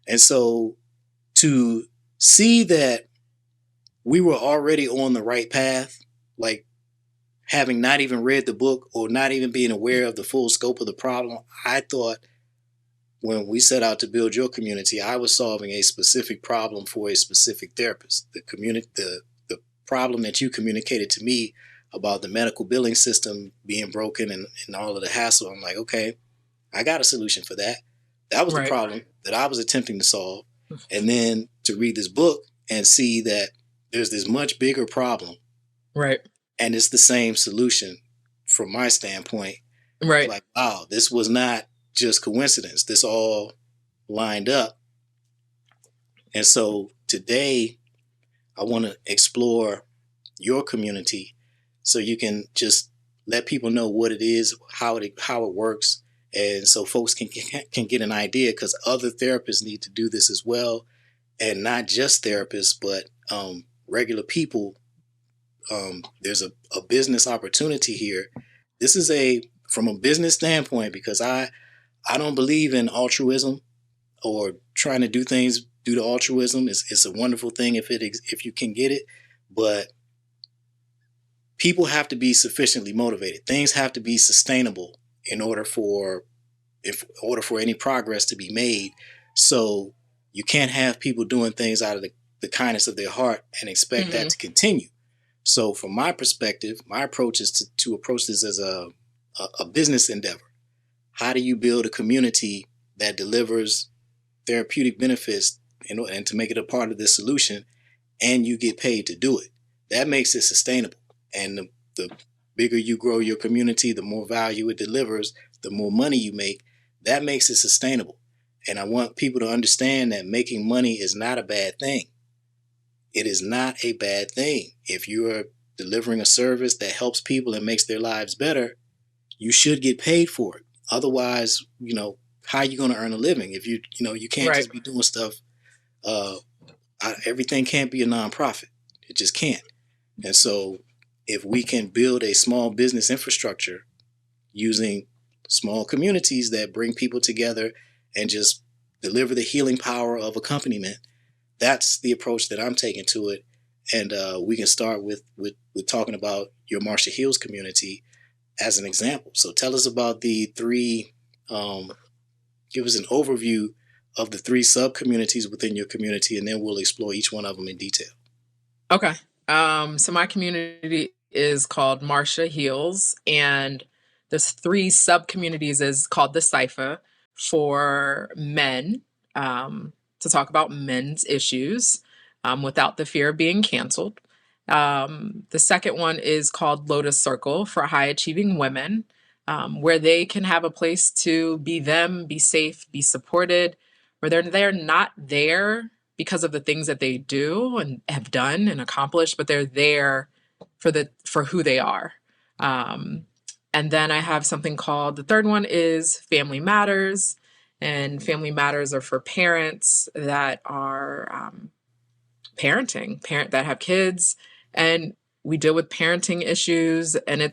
And so to see that we were already on the right path, like having not even read the book or not even being aware of the full scope of the problem, I thought when we set out to build your community, I was solving a specific problem for a specific therapist. The problem that you communicated to me about the medical billing system being broken and all of the hassle, I'm like, okay, I got a solution for that. That was the Right. problem that I was attempting to solve. And then to read this book and see that there's this much bigger problem Right. and it's the same solution from my standpoint. It's Right. like, wow, this was not just coincidence. This all lined up. And so today I want to explore your community so you can just let people know what it is, how it works, and so folks can get an idea because other therapists need to do this as well, and not just therapists, but regular people. There's a business opportunity here. This is a from a business standpoint because I don't believe in altruism or trying to do things due to altruism. It's a wonderful thing if you can get it, but people have to be sufficiently motivated. Things have to be sustainable in order for any progress to be made. So you can't have people doing things out of the kindness of their heart and expect that Hmm. to continue. So from my perspective, my approach is to approach this as a business endeavor. How do you build a community that delivers therapeutic benefits and to make it a part of the solution and you get paid to do it? That makes it sustainable. And the bigger you grow your community, the more value it delivers, the more money you make. That makes it sustainable. And I want people to understand that making money is not a bad thing. It is not a bad thing. If you are delivering a service that helps people and makes their lives better, you should get paid for it. Otherwise, how are you going to earn a living if you can't Right. just be doing stuff. Uh, Everything can't be a nonprofit. It just can't. And so, if we can build a small business infrastructure using small communities that bring people together and just deliver the healing power of accompaniment, that's the approach that I'm taking to it. And we can start with talking about your Marsha Heals community as an example. So tell us about the three. Give us an overview of the three sub communities within your community, and then we'll explore each one of them in detail. Okay. So my community is called Marsha Heals, and there's three sub communities is called the Cypher for men, to talk about men's issues, without the fear of being canceled. The second one is called Lotus Circle for high achieving women, where they can have a place to be them, be safe, be supported, where they're not there because of the things that they do and have done and accomplished, but they're there for who they are. Um, and then I have something called the third one is Family Matters, and Family Matters are for parents that are parent that have kids, and we deal with parenting issues, and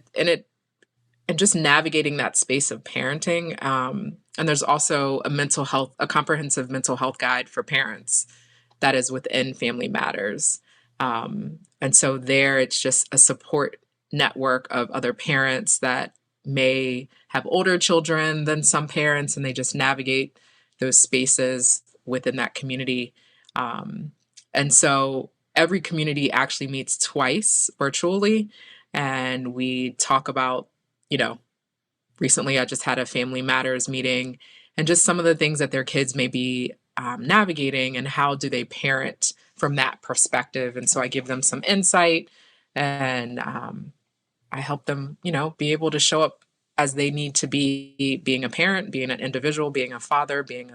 just navigating that space of parenting. And there's also a comprehensive mental health guide for parents that is within Family Matters. And so there, it's just a support network of other parents that may have older children than some parents, and they just navigate those spaces within that community. Um, and so every community actually meets twice virtually, and we talk about, you know, recently I just had a Family Matters meeting and just some of the things that their kids may be navigating and how do they parent from that perspective. And so I give them some insight, and I help them, be able to show up as they need to be, being a parent, being an individual, being a father, being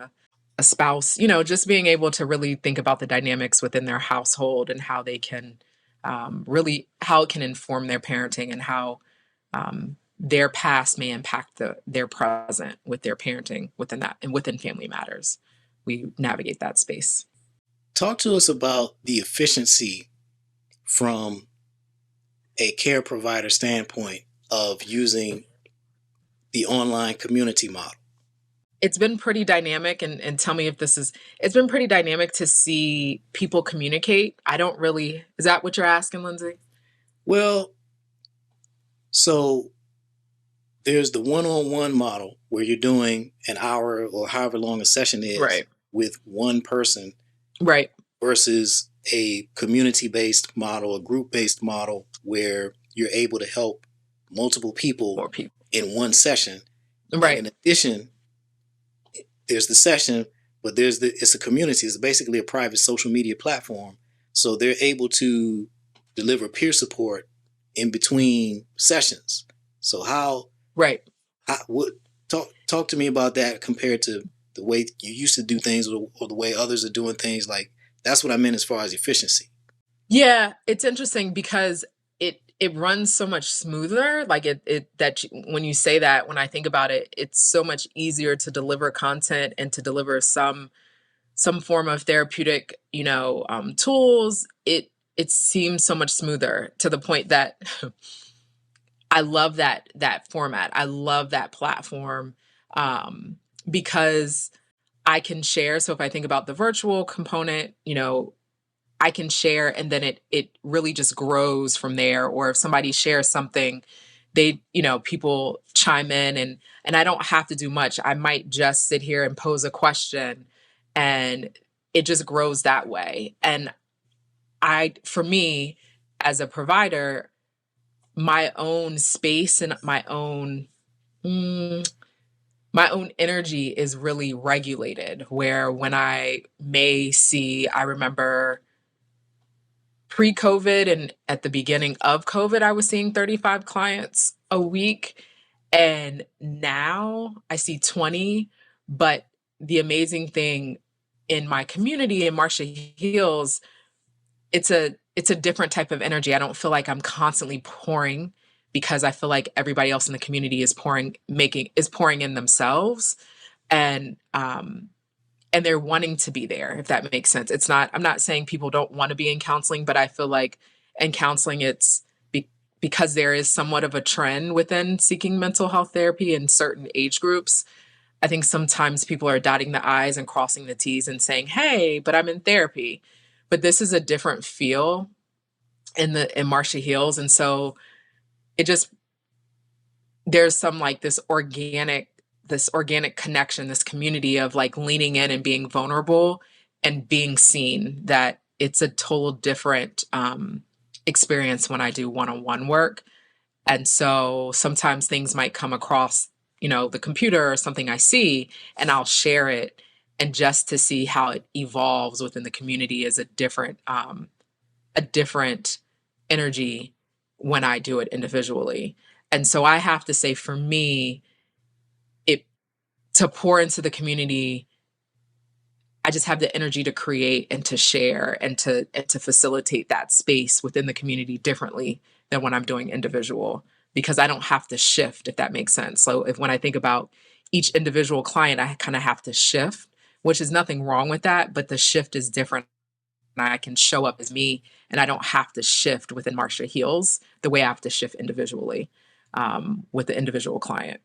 a spouse, just being able to really think about the dynamics within their household and how they can how it can inform their parenting, and how their past may impact their present with their parenting within that and within Family Matters. We navigate that space. Talk to us about the efficiency from a care provider standpoint of using the online community model. It's been pretty dynamic, and tell me if this is, it's been pretty dynamic to see people communicate. I don't really, is that what you're asking, Lindsay? Well, so there's the one-on-one model where you're doing an hour or however long a session is Right. with one person Right. versus a community-based model, a group-based model where you're able to help multiple people More people. in one session. Right. And in addition, there's the session, but it's a community. It's basically a private social media platform. So they're able to deliver peer support in between sessions. So Right. what talk to me about that compared to the way you used to do things or the way others are doing things. Like, that's what I meant as far as efficiency. Yeah, it's interesting because it runs so much smoother. Like when you say that, when I think about it, it's so much easier to deliver content and to deliver some form of therapeutic, tools. It seems so much smoother to the point that I love that format. I love that platform, because I can share. So if I think about the virtual component, I can share, and then it really just grows from there. Or if somebody shares something, people chime in, and I don't have to do much. I might just sit here and pose a question, and it just grows that way. And for me, as a provider, my own space and mm, my own energy is really regulated, where when I remember pre-COVID and at the beginning of COVID, I was seeing 35 clients a week. And now I see 20. But the amazing thing in my community in Marcia Hills, it's a different type of energy. I don't feel like I'm constantly pouring, because I feel like everybody else in the community is pouring in themselves. And they're wanting to be there, if that makes sense. I'm not saying people don't want to be in counseling, but I feel like in counseling, because there is somewhat of a trend within seeking mental health therapy in certain age groups. I think sometimes people are dotting the I's and crossing the T's and saying, hey, but I'm in therapy. But this is a different feel in Marcia Hills. And so it just, there's some like this organic connection, this community of like leaning in and being vulnerable and being seen, that it's a total different experience when I do one-on-one work. And so sometimes things might come across, the computer or something I see, and I'll share it. And just to see how it evolves within the community is a different energy when I do it individually. And so I have to say, for me, it to pour into the community, I just have the energy to create and to share and to facilitate that space within the community differently than when I'm doing individual, because I don't have to shift, if that makes sense. So when I think about each individual client, I kind of have to shift, which is nothing wrong with that, but the shift is different. And I can show up as me, and I don't have to shift within Marcia Heals the way I have to shift individually with the individual client.